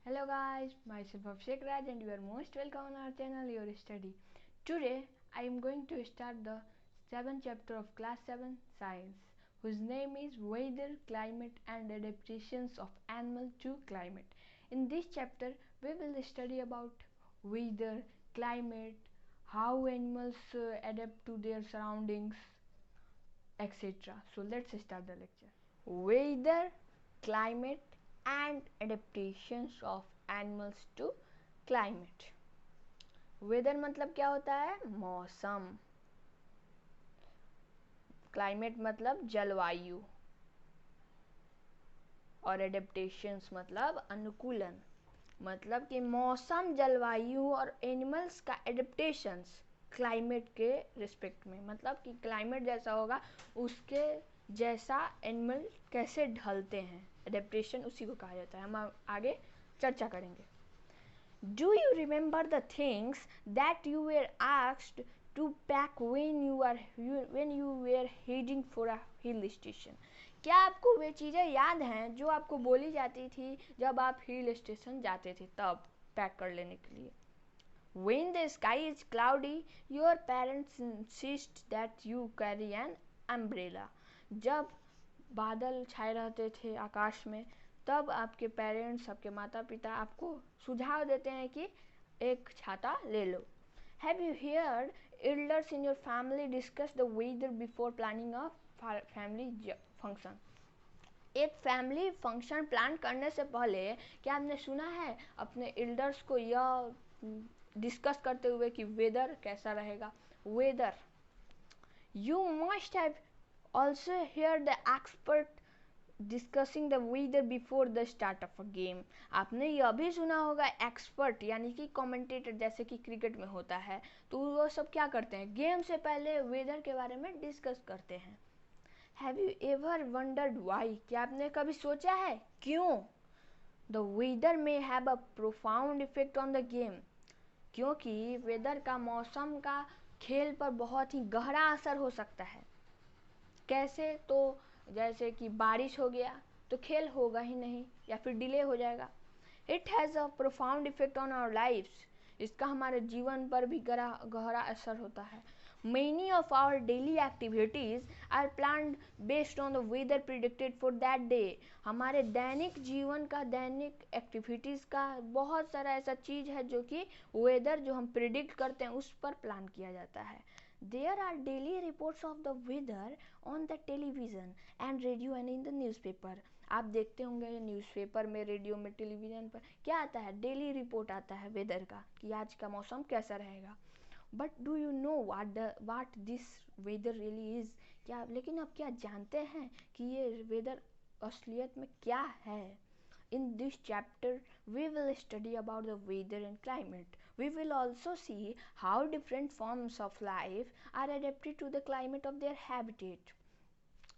Hello guys, myself Abhishek Raj and you are most welcome on our channel Your Study. Today I am going to start the 7th chapter of class 7 science, whose name is Weather, Climate and Adaptations of Animal to Climate. In this chapter we will study about weather, climate, how animals adapt to their surroundings, etc. So let's start the lecture. Weather, climate and adaptations of animals to climate. Weather मतलब क्या होता है? मौसम. Climate मतलब जलवायु. और adaptations मतलब अनुकूलन. मतलब कि मौसम, जलवायु और एनिमल्स का एडेप्टेशंस क्लाइमेट के रिस्पेक्ट में. मतलब कि क्लाइमेट जैसा होगा उसके जैसा एनिमल कैसे ढलते हैं. एडेप्टेशन उसी को कहा जाता है. हम आगे चर्चा करेंगे. Do you remember the things that you were asked to pack when you were heading for a hill station? क्या आपको वे चीज़ें याद हैं जो आपको बोली जाती थी जब आप हिल स्टेशन जाते थे तब पैक कर लेने के लिए? When the sky is cloudy, your parents insist that you carry an umbrella. जब बादल छाए रहते थे आकाश में तब आपके पेरेंट्स, आपके माता पिता आपको सुझाव देते हैं कि एक छाता ले लो. Have you heard elders in your family discuss the weather before planning a family function? एक फैमिली फंक्शन प्लान करने से पहले क्या आपने सुना है अपने एल्डर्स को यह डिस्कस करते हुए कि वेदर कैसा रहेगा? Weather. You must have also heard the expert discussing the weather before the start of a game. आपने यह भी सुना होगा एक्सपर्ट यानी कि कमेंटेटर, जैसे कि क्रिकेट में होता है, तो वो सब क्या करते हैं? गेम से पहले वेदर के बारे में डिस्कस करते हैं. Have you ever wondered why? क्या आपने कभी सोचा है क्यों? द वेदर में have a profound effect on the game. क्योंकि वेदर का, मौसम का खेल पर बहुत ही गहरा असर हो सकता है. कैसे? तो जैसे कि बारिश हो गया तो खेल होगा ही नहीं या फिर डिले हो जाएगा. It has a profound effect on our lifes. इसका हमारे जीवन पर भी गहरा असर होता है. Many of our daily activities are planned based on the weather predicted for that day. हमारे दैनिक जीवन का, दैनिक एक्टिविटीज़ का बहुत सारा ऐसा चीज़ है जो कि वेदर जो हम प्रिडिक्ट करते हैं उस पर प्लान किया जाता है. There are daily reports of the weather on the television and radio and in the newspaper. आप देखते होंगे न्यूज़पेपर में, रेडियो में, टेलीविज़न पर क्या आता है? डेली रिपोर्ट आता है वेदर का कि आज का मौसम कैसा रहेगा. But do you know what this weather really is? क्या लेकिन आप क्या जानते हैं कि ये वेदर असलियत में क्या है? In this chapter, we will study about the weather and climate. We will also see how different forms of life are adapted to the climate of their habitat.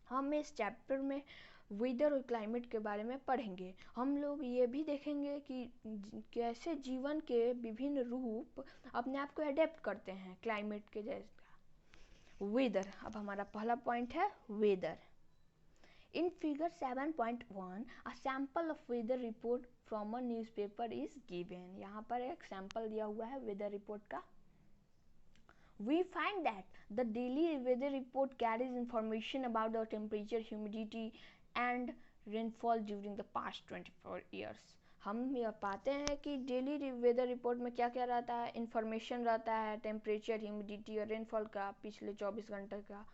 हम इस चैप्टर में वेदर और climate के बारे में पढ़ेंगे. हम लोग ये भी देखेंगे कि कैसे जीवन के विभिन्न रूप अपने आप को अडेप्ट करते हैं क्लाइमेट के जैसा. वेदर. अब हमारा पहला पॉइंट है weather. In figure 7.1, a sample of weather report from a newspaper is given. यहाँ पर एक सैंपल दिया हुआ है वेदर रिपोर्ट का. We find that the daily weather report carries information about the temperature, humidity and rainfall during the past 24 years. हम यह पाते हैं कि डेली वेदर रिपोर्ट में क्या क्या रहता है? इंफॉर्मेशन रहता है टेम्परेचर, ह्यूमिडिटी और रेनफॉल का पिछले 24 घंटे का.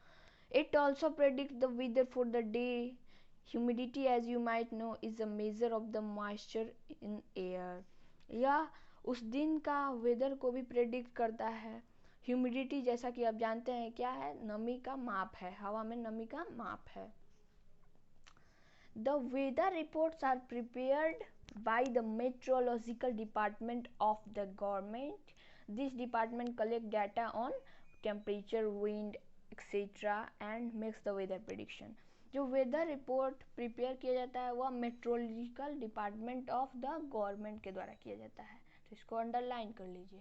It also predicts the weather for the day. Humidity, as you might know, is a measure of the moisture in air. यह उस दिन का वेदर को भी प्रेडिक्ट करता है. ह्यूमिडिटी, जैसा कि आप जानते हैं, क्या है? नमी का माप है. हवा में नमी का माप है. The weather reports are prepared by the meteorological department of the government. This department collects data on temperature, wind, etcetera and makes the weather prediction. जो वेदर रिपोर्ट प्रिपेयर किया जाता है वह meteorological department of the government के द्वारा किया जाता है. तो इसको अंडरलाइन कर लीजिए,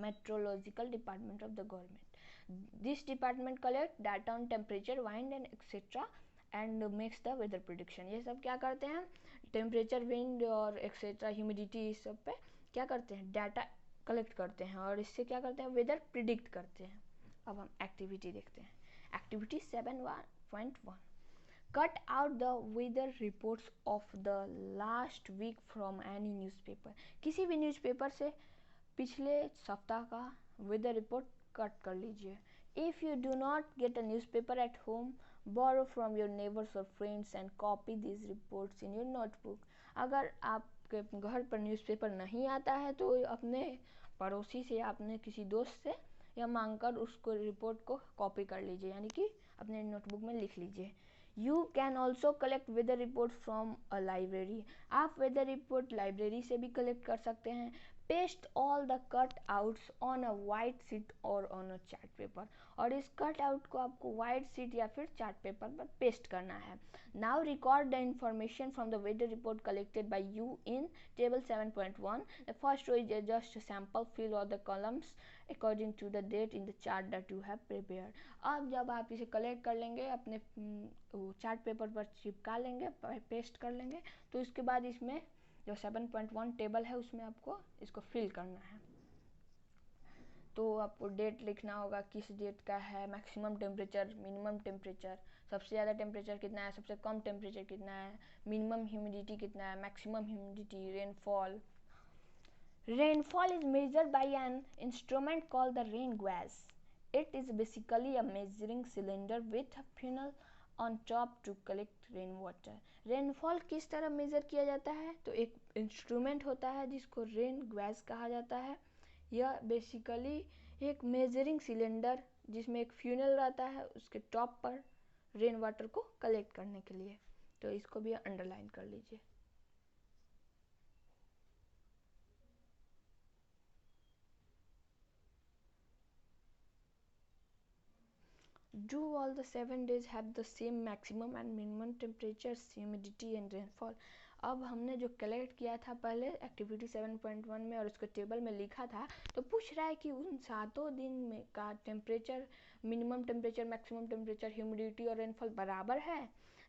meteorological department of the government. This department collect data on temperature, wind and etcetera and makes the weather prediction. ये सब क्या करते हैं? टेम्परेचर, विंड और एक्सेट्रा, ह्यूमिडिटी, इस सब पे क्या करते हैं, डाटा कलेक्ट करते हैं और इससे क्या करते हैं, वेदर प्रिडिक्ट करते हैं। अब हम एक्टिविटी देखते हैं। Activity 7.1, cut out the weather reports of the last week from any newspaper. किसी भी न्यूज़पेपर से पिछले सप्ताह का वेदर रिपोर्ट कट कर लीजिए। If you do not get a newspaper at home, borrow from your neighbours और friends and copy this reports in your notebook. अगर आपके घर पर न्यूज़पेपर नहीं आता है तो अपने पड़ोसी से या अपने किसी दोस्त से या मांगकर उसको रिपोर्ट को कॉपी कर लीजिए, यानी कि अपने नोटबुक में लिख लीजिए। You can also collect weather report from a library. आप वेदर रिपोर्ट लाइब्रेरी से भी कलेक्ट कर सकते हैं। Paste all the cut outs on a white sheet और ऑन अ चार्ट पेपर। और इस कट आउट को आपको वाइट शीट या फिर चार्ट पेपर पर पेस्ट करना है। Now record the information from the weather report collected by you in table 7.1। The first row is just sample, fill all the columns according to the date in the chart that you have prepared. अब जब आप इसे collect कर लेंगे, अपने chart paper पर चिपका लेंगे, पेस्ट कर लेंगे, तो इसके बाद इसमें जो 7.1 टेबल है उसमें आपको इसको फिल करना है। तो आपको डेट लिखना होगा, किस डेट का है, मैक्सिमम टेम्परेचर, मिनिमम टेम्परेचर, सबसे ज़्यादा टेम्परेचर कितना है, सबसे कम टेम्परेचर कितना है, मिनिमम ह्यूमिडिटी कितना है, maximum humidity, rainfall. Rainfall is measured by an instrument called the rain gauge. It is basically a measuring cylinder with a funnel on top to collect rainwater. Rainfall किस तरह major किया जाता है, तो एक instrument होता है जिसको रेन गैज कहा जाता है। यह बेसिकली एक मेजरिंग सिलेंडर जिसमें एक फ्यूनल रहता है, उसके टॉप पर रेन वाटर को कलेक्ट करने के लिए। तो इसको भी अंडरलाइन कर लीजिए। Do all the 7 days have the same maximum and minimum temperatures, humidity and rainfall? अब हमने जो कलेक्ट किया था पहले एक्टिविटी 7.1 में और उसको टेबल में लिखा था, तो पूछ रहा है कि उन 7 दिन में का temperature, minimum temperature, maximum temperature, humidity और रेनफॉल बराबर है।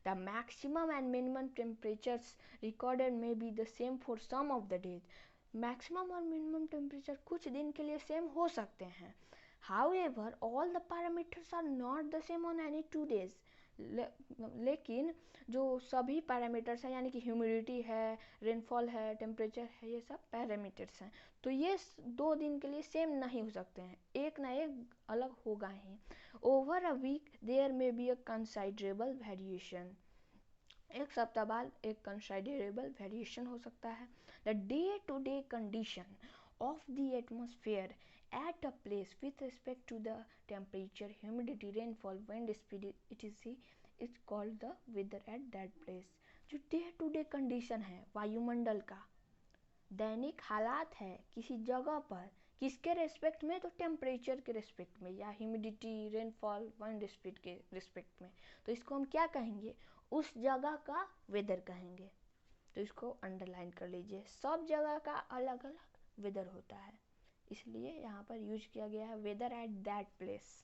The maximum and minimum temperatures recorded may be the same for some of the days. Maximum और मिनिमम टेम्परेचर कुछ दिन के लिए सेम हो सकते हैं। However, all the parameters are not the same on any 2 days. लेकिन जो सभी पैरामीटर्स हैं, यानी कि ह्यूमिडिटी है, रेनफॉल है, टेम्परेचर है, ये सब पैरामीटर्स हैं, तो ये 2 दिन के लिए सेम नहीं हो सकते हैं, एक ना एक अलग होगा ही। Over a week there may be a considerable variation. एक सप्ताह बाद एक कंसाइडरेबल वेरिएशन हो सकता है। The day to day condition of the atmosphere at a place with respect to the temperature, humidity, rainfall, wind speed etc is called the weather at that place। जो day to day condition है वायुमंडल का, दैनिक हालात है किसी जगह पर, किसके रेस्पेक्ट में, तो टेम्परेचर के रेस्पेक्ट में या ह्यूमिडिटी, रेनफॉल, विंड स्पीड के रेस्पेक्ट में, तो इसको हम क्या कहेंगे, उस जगह का वेदर कहेंगे। तो इसको अंडरलाइन कर लीजिए। सब जगह का अलग अलग वेदर होता है, इसलिए यहाँ पर यूज किया गया है weather at that place.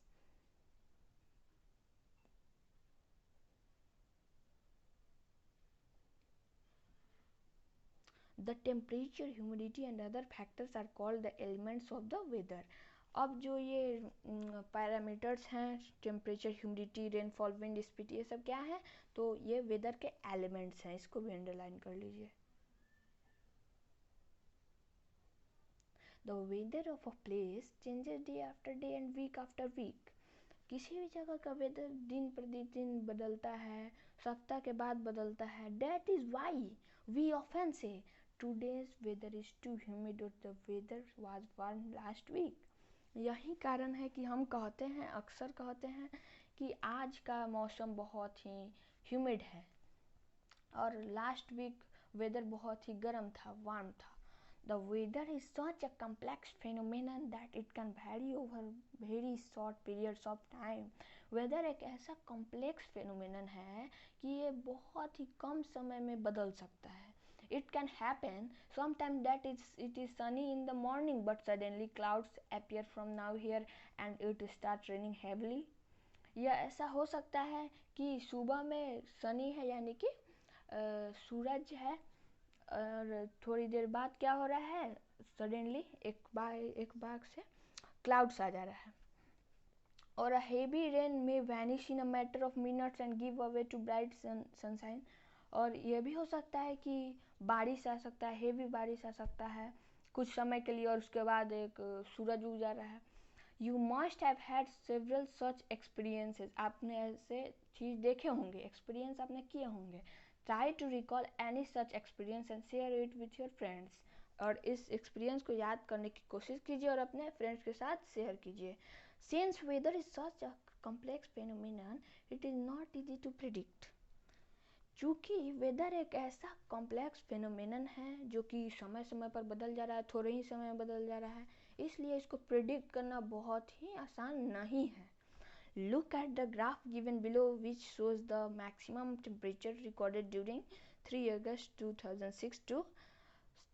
The temperature, humidity and other factors are called the elements of the weather. अब जो ये पैरामीटर्स हैं, temperature, humidity, rainfall, wind speed, ये सब क्या है, तो ये वेदर के एलिमेंट्स हैं, इसको भी अंडरलाइन कर लीजिए। The weather of a place changes day after day and week after week. किसी भी जगह का वेदर दिन प्रतिदिन बदलता है, सप्ताह के बाद बदलता है। That is why we often say today's weather is too humid or the weather was warm last week. यही कारण है कि हम कहते हैं, अक्सर कहते हैं कि आज का मौसम बहुत ही ह्यूमिड है और लास्ट वीक वेदर बहुत ही गर्म था, वार्म था। The weather is such a complex phenomenon that it can vary over very short periods of time. Weather एक ऐसा complex phenomenon है कि ये बहुत ही कम समय में बदल सकता है। It can happen sometimes that it is sunny in the morning but suddenly clouds appear from nowhere and it starts raining heavily. यह ऐसा हो सकता है कि सुबह में सनी है, यानी कि सूरज है और थोड़ी देर बाद क्या हो रहा है, सडनली एक बाग से क्लाउड्स आ जा रहा है और a heavy rain may vanish in a matter of minutes and give way to bright sunshine। और यह भी हो सकता है कि बारिश आ सकता है, हेवी बारिश आ सकता है कुछ समय के लिए और उसके बाद एक सूरज उग जा रहा है। You must have had several such experiences। आपने ऐसे चीज़ देखे होंगे, एक्सपीरियंस आपने किए होंगे। Try to recall any such experience and share it with your friends। और इस एक्सपीरियंस को याद करने की कोशिश कीजिए और अपने फ्रेंड्स के साथ शेयर कीजिए। Since weather is such a complex phenomenon, it is not easy to predict। चूँकि वेदर एक ऐसा कॉम्प्लेक्स फिनोमेनन है जो कि समय समय पर बदल जा रहा है, थोड़े ही समय में बदल जा रहा है, इसलिए इसको प्रिडिक्ट करना बहुत ही आसान नहीं है। Look at the graph given below which shows the maximum temperature recorded during 3 August 2006 to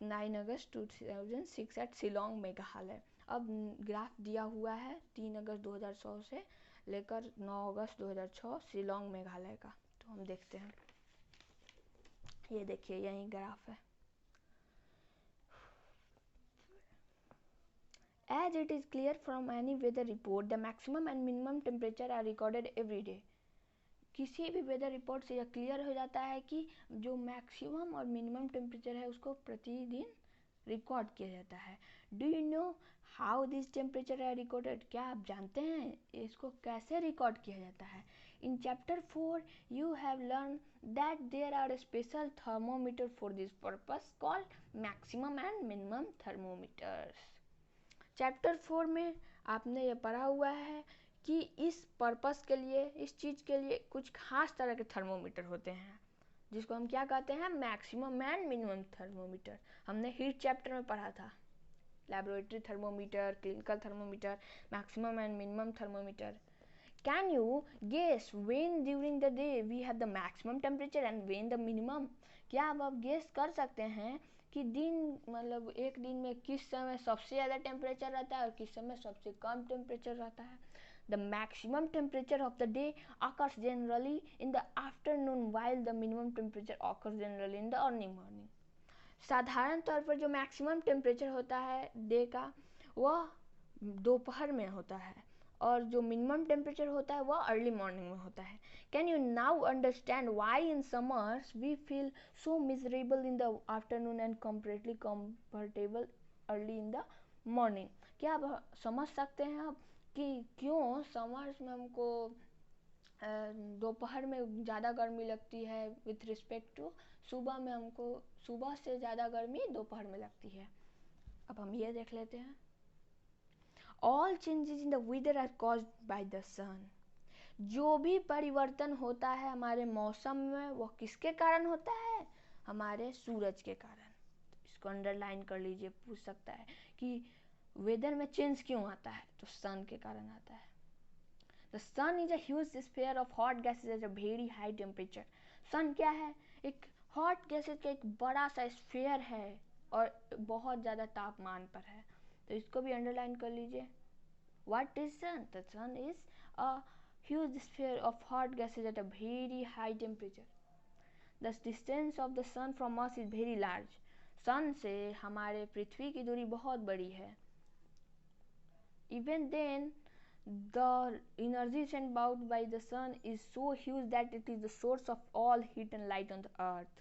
9 August 2006 at Shillong Meghalaya. अब ग्राफ दिया हुआ है 3 अगस्त 2006 से लेकर 9 अगस्त 2006 शिलोंग मेघालय का। तो हम देखते हैं, ये देखिए यही ग्राफ है। As it is clear from any weather report, the maximum and minimum temperature are recorded every day। किसी भी वेदर रिपोर्ट से यह क्लियर हो जाता है कि जो मैक्सिमम और मिनिमम टेम्परेचर है उसको प्रतिदिन रिकॉर्ड किया जाता है। Do you know how this temperature है रिकॉर्डेड? क्या आप जानते हैं इसको कैसे रिकॉर्ड किया जाता है? In chapter 4 you have learn that there are special thermometer for this purpose called maximum and minimum thermometers. Chapter 4 में आपने ये पढ़ा हुआ है कि इस पर्पस के लिए, इस चीज़ के लिए कुछ खास तरह के थर्मोमीटर होते हैं जिसको हम क्या कहते हैं, मैक्सिमम एंड मिनिमम थर्मोमीटर। हमने हीट चैप्टर में पढ़ा था। Laboratory thermometer, clinical thermometer, maximum and minimum thermometer. Can you guess when during the day we have the maximum temperature and when the minimum? क्या आप गेस कर सकते हैं कि दिन मतलब एक दिन में किस समय सबसे ज़्यादा टेम्परेचर रहता है और किस समय सबसे कम टेम्परेचर रहता है? The maximum temperature of the day occurs generally in the afternoon while the minimum temperature occurs generally in the early morning। साधारण तौर पर जो मैक्सिमम टेम्परेचर होता है डे का वह दोपहर में होता है और जो मिनिमम टेम्परेचर होता है वह अर्ली मॉर्निंग में होता है। Can you now understand why in summers we feel so miserable in the afternoon and comparatively comfortable early in the morning? क्या आप समझ सकते हैं आप कि क्यों समर्स में हमको दोपहर में ज़्यादा गर्मी लगती है विथ रिस्पेक्ट टू सुबह में हमको सुबह से ज़्यादा गर्मी दोपहर में लगती है? अब हम ये देख लेते हैं। All changes in the weather are caused by the sun. जो भी परिवर्तन होता है हमारे मौसम में वह किसके कारण होता है? हमारे सूरज के कारण। इसको अंडरलाइन कर लीजिए, पूछ सकता है कि वेदर में चेंज क्यों आता है, तो सन के कारण आता है। The sun is a huge sphere of hot gases at a very high temperature. Sun क्या है? एक हॉट गैसेज का एक बड़ा सा स्फीयर है और बहुत ज़्यादा तापमान पर है, तो इसको भी अंडरलाइन कर लीजिए। What is sun? The sun is a huge sphere of hot gases at a very high temperature. The distance of the sun from us is very large. Sun से हमारे पृथ्वी की दूरी बहुत बड़ी है। Even then, the energy sent out by the sun is so huge that it is the source of all heat and light on the earth।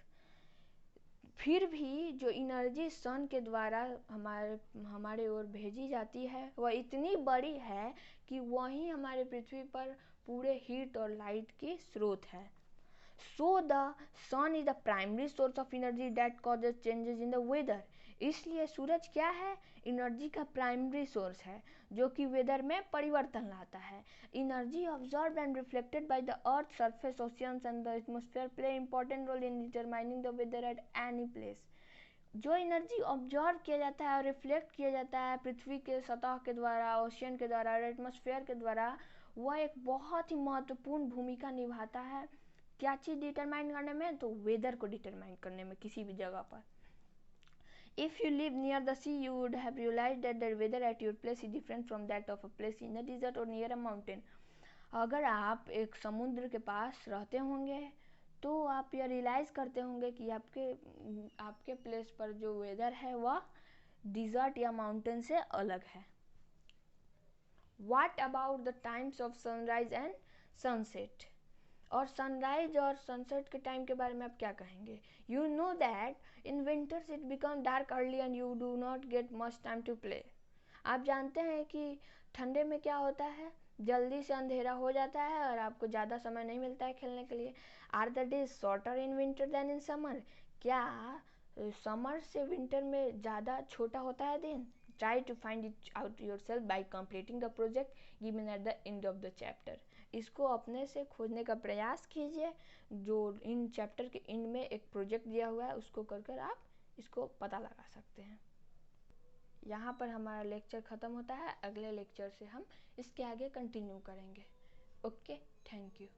फिर भी जो एनर्जी सन के द्वारा हमारे ओर भेजी जाती है वह इतनी बड़ी है कि वही हमारे पृथ्वी पर पूरे हीट और लाइट की स्रोत है। So the sun is the primary source of energy that causes changes in the weather। इसलिए सूरज क्या है? एनर्जी का प्राइमरी सोर्स है जो कि वेदर में परिवर्तन लाता है। Energy observed and reflected by the earth surface, oceans and the atmosphere play important role in determining the weather at any place. जो एनर्जी ऑब्जर्व किया जाता है और रिफ्लेक्ट किया जाता है पृथ्वी के सतह के द्वारा, ओशियन के द्वारा और एटमॉस्फेयर के द्वारा, वह एक बहुत ही महत्वपूर्ण भूमिका निभाता है। क्या चीज़ डिटरमाइन करने में? तो वेदर को डिटरमाइन करने में किसी भी जगह पर। If you live near the sea, you would have realized that the weather at your place is different from that of a place in a desert or near a mountain। अगर आप एक समुद्र के पास रहते होंगे तो आप ये रियलाइज़ करते होंगे कि आपके प्लेस पर जो वेदर है वह डिज़र्ट या माउंटेन से अलग है। What about the times of sunrise and sunset? और सनराइज और सनसेट के टाइम के बारे में आप क्या कहेंगे? You know that in winters it become dark early and you do not get much time to play. आप जानते हैं कि ठंडे में क्या होता है, जल्दी से अंधेरा हो जाता है और आपको ज़्यादा समय नहीं मिलता है खेलने के लिए। Are the days shorter in winter than in summer? क्या समर से विंटर में ज़्यादा छोटा होता है दिन? Try to find it out yourself by completing the project given at the end of the chapter. इसको अपने से खोजने का प्रयास कीजिए जो इन चैप्टर के एंड में एक प्रोजेक्ट दिया हुआ है, उसको कर आप इसको पता लगा सकते हैं। यहाँ पर हमारा लेक्चर ख़त्म होता है। अगले लेक्चर से हम इसके आगे कंटिन्यू करेंगे। Okay, thank you.